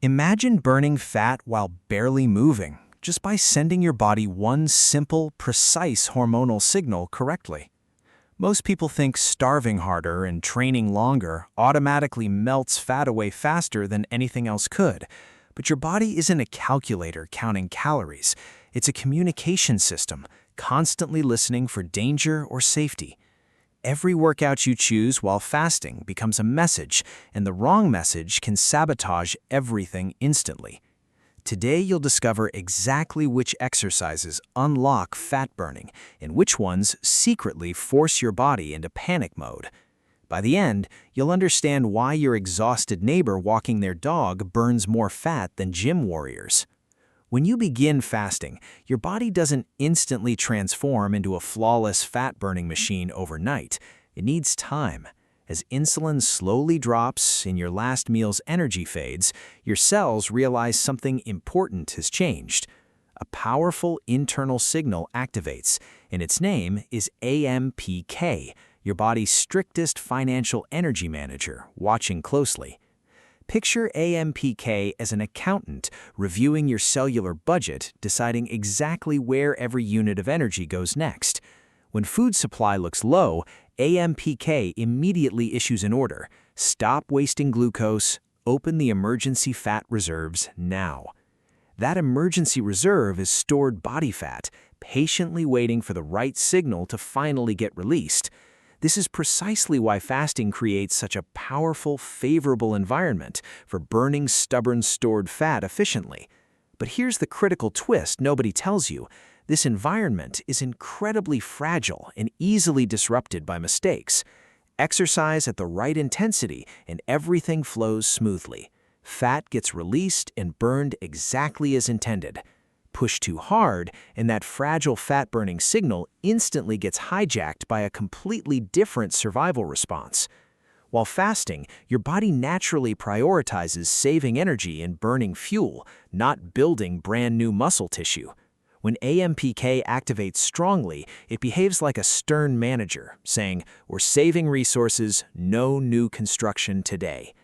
Imagine burning fat while barely moving, just by sending your body one simple, precise hormonal signal correctly. Most people think starving harder and training longer automatically melts fat away faster than anything else could. But your body isn't a calculator counting calories. It's a communication system, constantly listening for danger or safety. Every workout you choose while fasting becomes a message, and the wrong message can sabotage everything instantly. Today, you'll discover exactly which exercises unlock fat burning and which ones secretly force your body into panic mode. By the end, you'll understand why your exhausted neighbor walking their dog burns more fat than gym warriors. When you begin fasting, your body doesn't instantly transform into a flawless fat-burning machine overnight. It needs time. As insulin slowly drops and your last meal's energy fades, your cells realize something important has changed. A powerful internal signal activates, and its name is AMPK, your body's strictest financial energy manager, watching closely. Picture AMPK as an accountant reviewing your cellular budget, deciding exactly where every unit of energy goes next. When food supply looks low, AMPK immediately issues an order: stop wasting glucose, open the emergency fat reserves now. That emergency reserve is stored body fat, patiently waiting for the right signal to finally get released. This is precisely why fasting creates such a powerful, favorable environment for burning stubborn stored fat efficiently. But here's the critical twist nobody tells you. This environment is incredibly fragile and easily disrupted by mistakes. Exercise at the right intensity and everything flows smoothly. Fat gets released and burned exactly as intended. Push too hard, and that fragile fat-burning signal instantly gets hijacked by a completely different survival response. While fasting, your body naturally prioritizes saving energy and burning fuel, not building brand new muscle tissue. When AMPK activates strongly, it behaves like a stern manager, saying, "We're saving resources, no new construction today."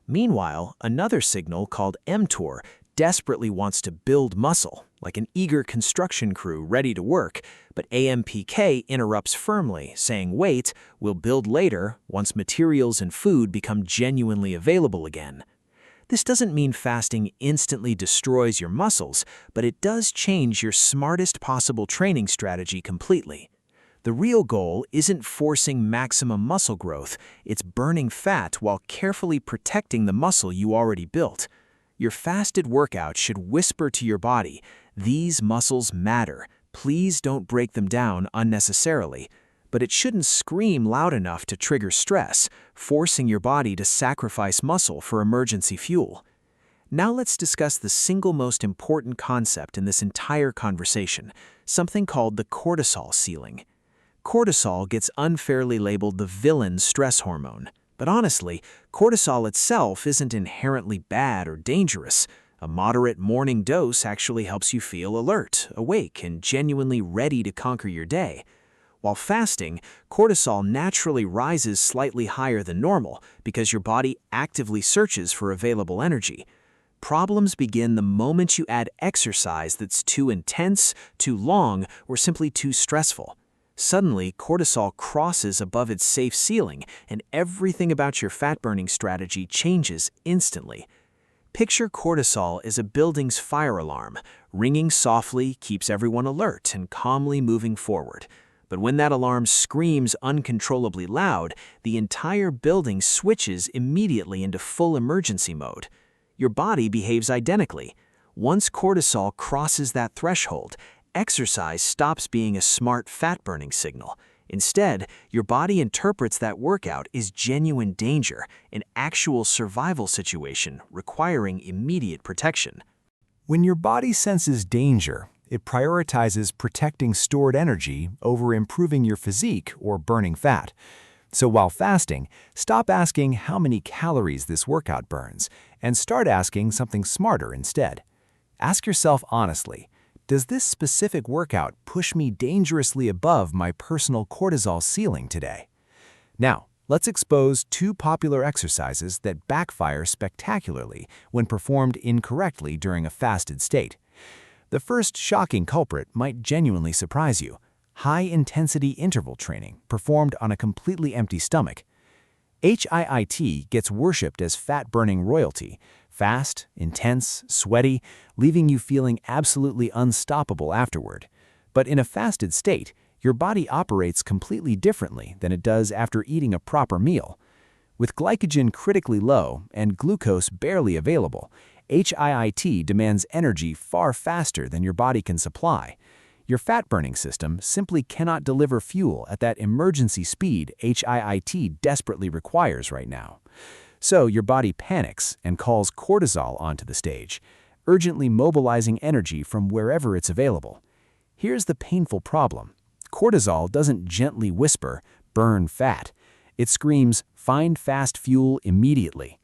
Meanwhile, another signal called mTOR desperately wants to build muscle, like an eager construction crew ready to work, but AMPK interrupts firmly, saying, "Wait, we'll build later, once materials and food become genuinely available again." This doesn't mean fasting instantly destroys your muscles, but it does change your smartest possible training strategy completely. The real goal isn't forcing maximum muscle growth, it's burning fat while carefully protecting the muscle you already built. Your fasted workout should whisper to your body, "These muscles matter, please don't break them down unnecessarily." But it shouldn't scream loud enough to trigger stress, forcing your body to sacrifice muscle for emergency fuel. Now let's discuss the single most important concept in this entire conversation, something called the cortisol ceiling. Cortisol gets unfairly labeled the villain stress hormone. But honestly, cortisol itself isn't inherently bad or dangerous. A moderate morning dose actually helps you feel alert, awake, and genuinely ready to conquer your day. While fasting, cortisol naturally rises slightly higher than normal because your body actively searches for available energy. Problems begin the moment you add exercise that's too intense, too long, or simply too stressful. Suddenly, cortisol crosses above its safe ceiling, and everything about your fat-burning strategy changes instantly. Picture cortisol as a building's fire alarm. Ringing softly keeps everyone alert and calmly moving forward. But when that alarm screams uncontrollably loud, the entire building switches immediately into full emergency mode. Your body behaves identically. Once cortisol crosses that threshold, exercise stops being a smart fat-burning signal. Instead, your body interprets that workout as genuine danger, an actual survival situation requiring immediate protection. When your body senses danger, it prioritizes protecting stored energy over improving your physique or burning fat. So while fasting, stop asking how many calories this workout burns and start asking something smarter instead. Ask yourself honestly, does this specific workout push me dangerously above my personal cortisol ceiling today? Now, Let's expose two popular exercises that backfire spectacularly when performed incorrectly during a fasted state. The first shocking culprit might genuinely surprise you: high-intensity interval training performed on a completely empty stomach. HIIT gets worshipped as fat-burning royalty: fast, intense, sweaty, leaving you feeling absolutely unstoppable afterward. But in a fasted state, your body operates completely differently than it does after eating a proper meal. With glycogen critically low and glucose barely available, HIIT demands energy far faster than your body can supply. Your fat-burning system simply cannot deliver fuel at that emergency speed HIIT desperately requires right now. So your body panics and calls cortisol onto the stage, urgently mobilizing energy from wherever it's available. Here's the painful problem. Cortisol doesn't gently whisper, "Burn fat." It screams, "Find fast fuel immediately."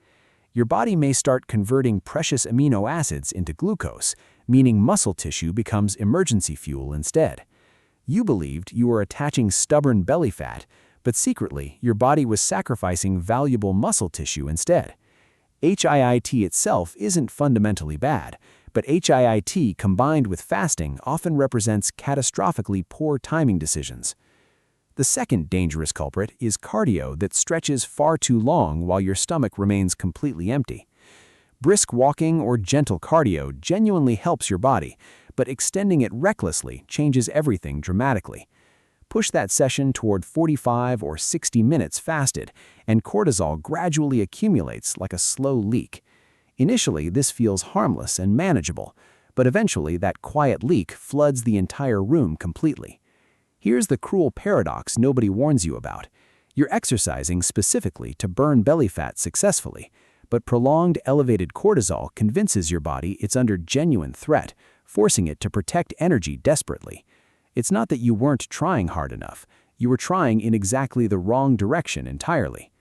Your body may start converting precious amino acids into glucose, meaning muscle tissue becomes emergency fuel instead. You believed you were attaching stubborn belly fat, but secretly your body was sacrificing valuable muscle tissue instead. HIIT itself isn't fundamentally bad, but HIIT combined with fasting often represents catastrophically poor timing decisions. The second dangerous culprit is cardio that stretches far too long while your stomach remains completely empty. Brisk walking or gentle cardio genuinely helps your body, but extending it recklessly changes everything dramatically. Push that session toward 45 or 60 minutes fasted, and cortisol gradually accumulates like a slow leak. Initially, this feels harmless and manageable, but eventually that quiet leak floods the entire room completely. Here's the cruel paradox nobody warns you about. You're exercising specifically to burn belly fat successfully, but prolonged elevated cortisol convinces your body it's under genuine threat, forcing it to protect energy desperately. It's not that you weren't trying hard enough. You were trying in exactly the wrong direction entirely.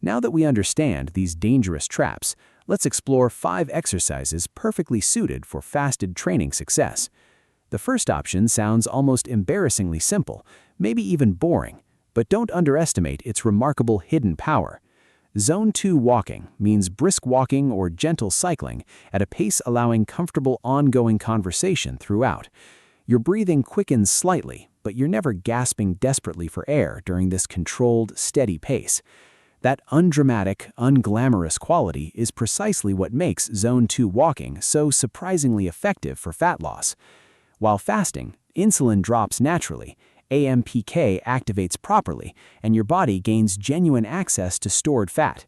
Now that we understand these dangerous traps, let's explore 5 exercises perfectly suited for fasted training success. The first option sounds almost embarrassingly simple, maybe even boring, but don't underestimate its remarkable hidden power. Zone 2 walking means brisk walking or gentle cycling at a pace allowing comfortable ongoing conversation throughout. Your breathing quickens slightly, but you're never gasping desperately for air during this controlled, steady pace. That undramatic, unglamorous quality is precisely what makes Zone 2 walking so surprisingly effective for fat loss. While fasting, insulin drops naturally, AMPK activates properly, and your body gains genuine access to stored fat.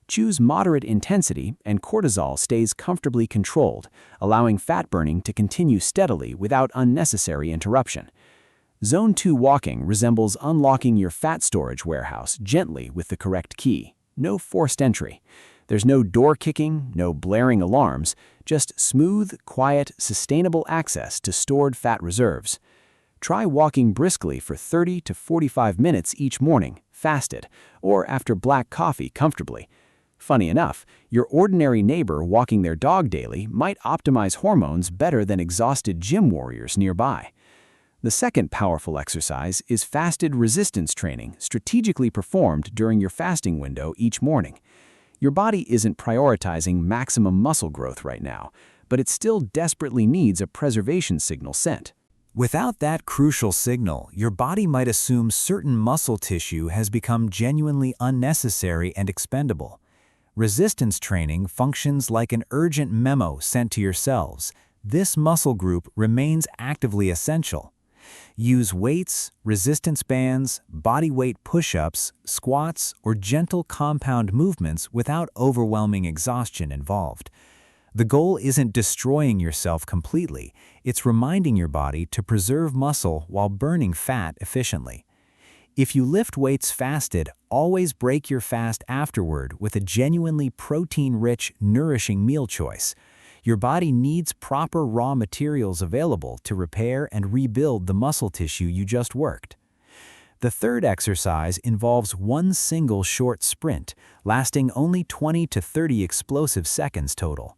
Choose moderate intensity, and cortisol stays comfortably controlled, allowing fat burning to continue steadily without unnecessary interruption. Zone 2 walking resembles unlocking your fat storage warehouse gently with the correct key. No forced entry. There's no door kicking, no blaring alarms, just smooth, quiet, sustainable access to stored fat reserves. Try walking briskly for 30 to 45 minutes each morning, fasted, or after black coffee comfortably. Funny enough, your ordinary neighbor walking their dog daily might optimize hormones better than exhausted gym warriors nearby. The second powerful exercise is fasted resistance training strategically performed during your fasting window each morning. Your body isn't prioritizing maximum muscle growth right now, but it still desperately needs a preservation signal sent. Without that crucial signal, your body might assume certain muscle tissue has become genuinely unnecessary and expendable. Resistance training functions like an urgent memo sent to your cells. This muscle group remains actively essential. Use weights, resistance bands, body weight push-ups, squats, or gentle compound movements without overwhelming exhaustion involved. The goal isn't destroying yourself completely, it's reminding your body to preserve muscle while burning fat efficiently. If you lift weights fasted, always break your fast afterward with a genuinely protein-rich, nourishing meal choice. Your body needs proper raw materials available to repair and rebuild the muscle tissue you just worked. The third exercise involves one single short sprint, lasting only 20 to 30 explosive seconds total.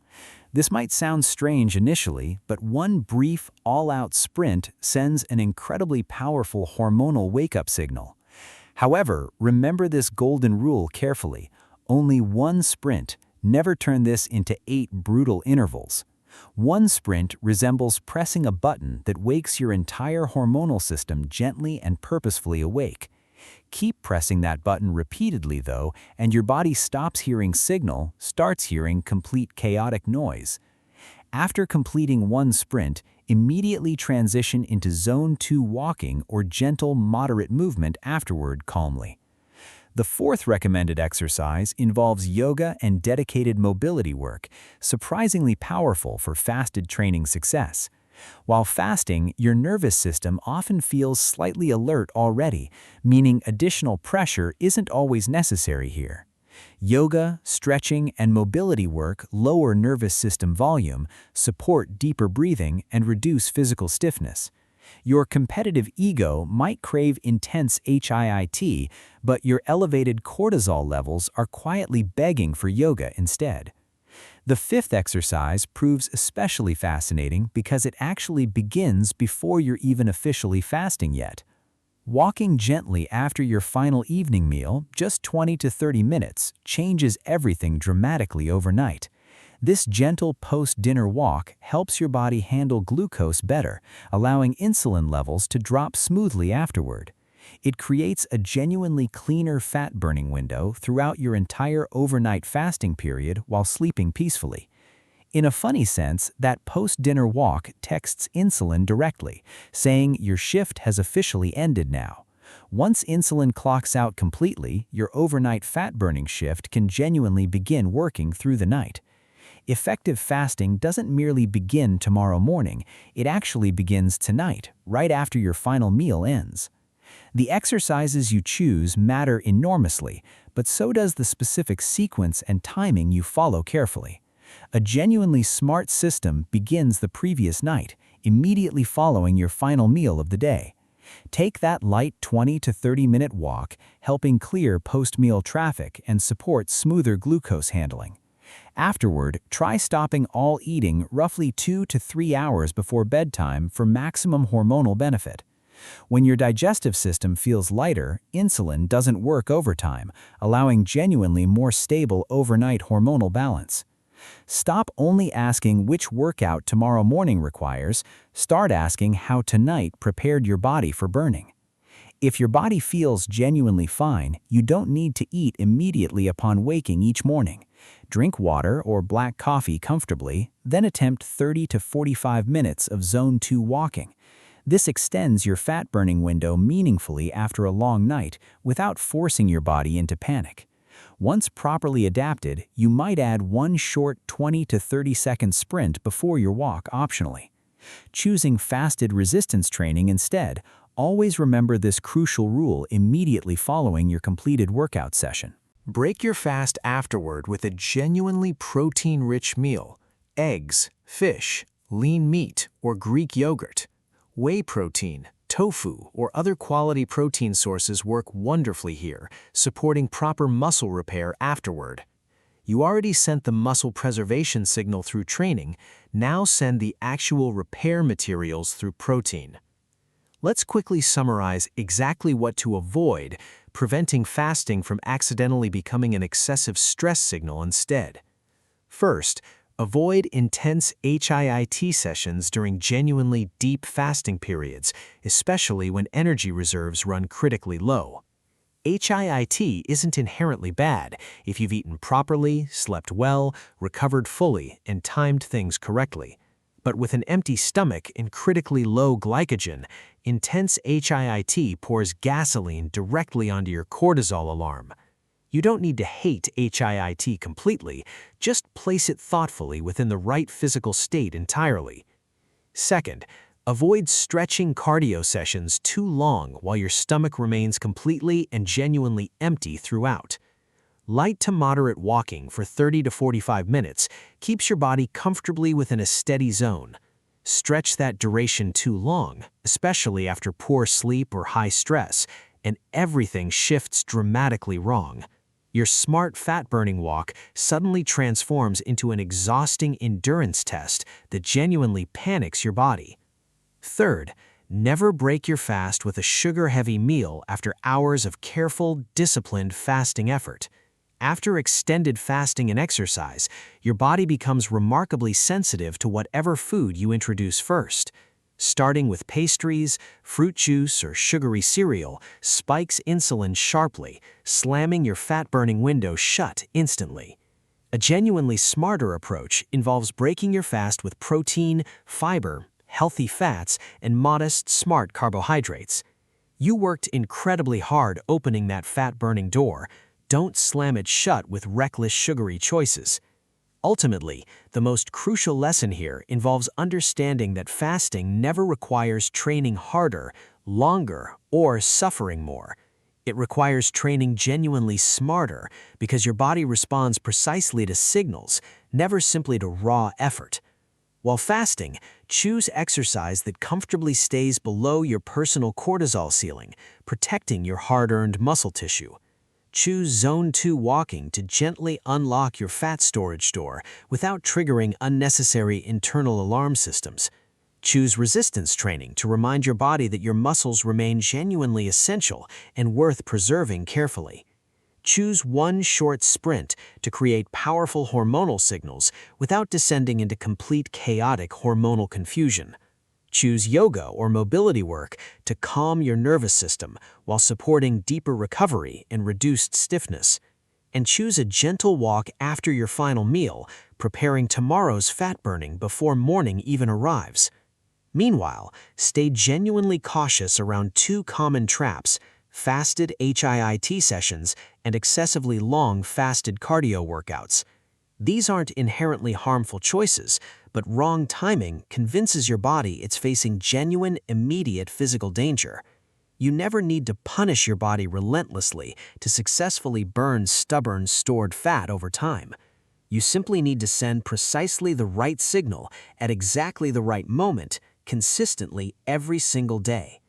This might sound strange initially, but one brief, all-out sprint sends an incredibly powerful hormonal wake-up signal. However, remember this golden rule carefully. Only one sprint. Never turn this into 8 brutal intervals. One sprint resembles pressing a button that wakes your entire hormonal system gently and purposefully awake. Keep pressing that button repeatedly, though, and your body stops hearing signal, starts hearing complete chaotic noise. After completing one sprint, immediately transition into Zone 2 walking or gentle, moderate movement afterward calmly. The fourth recommended exercise involves yoga and dedicated mobility work, surprisingly powerful for fasted training success. While fasting, your nervous system often feels slightly alert already, meaning additional pressure isn't always necessary here. Yoga, stretching, and mobility work lower nervous system volume, support deeper breathing, and reduce physical stiffness. Your competitive ego might crave intense HIIT, but your elevated cortisol levels are quietly begging for yoga instead. The fifth exercise proves especially fascinating because it actually begins before you're even officially fasting yet. Walking gently after your final evening meal, just 20 to 30 minutes, changes everything dramatically overnight. This gentle post-dinner walk helps your body handle glucose better, allowing insulin levels to drop smoothly afterward. It creates a genuinely cleaner fat-burning window throughout your entire overnight fasting period while sleeping peacefully. In a funny sense, that post-dinner walk texts insulin directly, saying your shift has officially ended now. Once insulin clocks out completely, your overnight fat-burning shift can genuinely begin working through the night. Effective fasting doesn't merely begin tomorrow morning, it actually begins tonight, right after your final meal ends. The exercises you choose matter enormously, but so does the specific sequence and timing you follow carefully. A genuinely smart system begins the previous night, immediately following your final meal of the day. Take that light 20 to 30-minute walk, helping clear post-meal traffic and support smoother glucose handling. Afterward, try stopping all eating roughly 2 to 3 hours before bedtime for maximum hormonal benefit. When your digestive system feels lighter, insulin doesn't work overtime, allowing genuinely more stable overnight hormonal balance. Stop only asking which workout tomorrow morning requires, start asking how tonight prepared your body for burning. If your body feels genuinely fine, you don't need to eat immediately upon waking each morning. Drink water or black coffee comfortably, then attempt 30 to 45 minutes of Zone 2 walking. This extends your fat-burning window meaningfully after a long night without forcing your body into panic. Once properly adapted, you might add one short 20 to 30-second sprint before your walk optionally. Choosing fasted resistance training instead, always remember this crucial rule immediately following your completed workout session. Break your fast afterward with a genuinely protein-rich meal: eggs, fish, lean meat, or Greek yogurt. Whey protein, tofu, or other quality protein sources work wonderfully here, supporting proper muscle repair afterward. You already sent the muscle preservation signal through training, now send the actual repair materials through protein. Let's quickly summarize exactly what to avoid, preventing fasting from accidentally becoming an excessive stress signal instead. First, avoid intense HIIT sessions during genuinely deep fasting periods, especially when energy reserves run critically low. HIIT isn't inherently bad if you've eaten properly, slept well, recovered fully, and timed things correctly. But with an empty stomach and critically low glycogen, intense HIIT pours gasoline directly onto your cortisol alarm. You don't need to hate HIIT completely, just place it thoughtfully within the right physical state entirely. Second, avoid stretching cardio sessions too long while your stomach remains completely and genuinely empty throughout. Light to moderate walking for 30 to 45 minutes keeps your body comfortably within a steady zone. Stretch that duration too long, especially after poor sleep or high stress, and everything shifts dramatically wrong. Your smart fat-burning walk suddenly transforms into an exhausting endurance test that genuinely panics your body. Third, Never break your fast with a sugar-heavy meal after hours of careful, disciplined fasting effort. After extended fasting and exercise, your body becomes remarkably sensitive to whatever food you introduce first. Starting with pastries, fruit juice, or sugary cereal spikes insulin sharply, slamming your fat-burning window shut instantly. A genuinely smarter approach involves breaking your fast with protein, fiber, healthy fats, and modest, smart carbohydrates. You worked incredibly hard opening that fat-burning door. Don't slam it shut with reckless sugary choices. Ultimately, the most crucial lesson here involves understanding that fasting never requires training harder, longer, or suffering more. It requires training genuinely smarter because your body responds precisely to signals, never simply to raw effort. While fasting, choose exercise that comfortably stays below your personal cortisol ceiling, protecting your hard-earned muscle tissue. Choose Zone 2 walking to gently unlock your fat storage door without triggering unnecessary internal alarm systems. Choose resistance training to remind your body that your muscles remain genuinely essential and worth preserving carefully. Choose one short sprint to create powerful hormonal signals without descending into complete chaotic hormonal confusion. Choose yoga or mobility work to calm your nervous system while supporting deeper recovery and reduced stiffness. And choose a gentle walk after your final meal, preparing tomorrow's fat burning before morning even arrives. Meanwhile, stay genuinely cautious around two common traps: fasted HIIT sessions and excessively long fasted cardio workouts. These aren't inherently harmful choices, but wrong timing convinces your body it's facing genuine, immediate physical danger. You never need to punish your body relentlessly to successfully burn stubborn, stored fat over time. You simply need to send precisely the right signal at exactly the right moment, consistently every single day.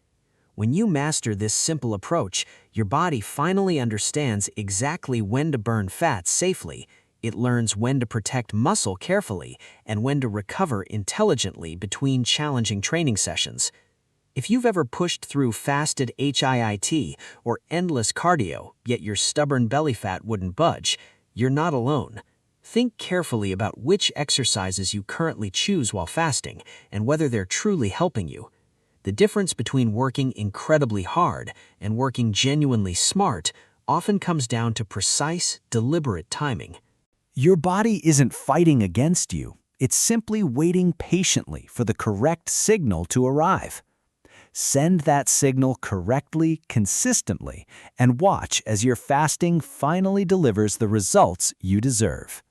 When you master this simple approach, your body finally understands exactly when to burn fat safely. It learns when to protect muscle carefully and when to recover intelligently between challenging training sessions. If you've ever pushed through fasted HIIT or endless cardio, yet your stubborn belly fat wouldn't budge, you're not alone. Think carefully about which exercises you currently choose while fasting and whether they're truly helping you. The difference between working incredibly hard and working genuinely smart often comes down to precise, deliberate timing. Your body isn't fighting against you. It's simply waiting patiently for the correct signal to arrive. Send that signal correctly, consistently, and watch as your fasting finally delivers the results you deserve.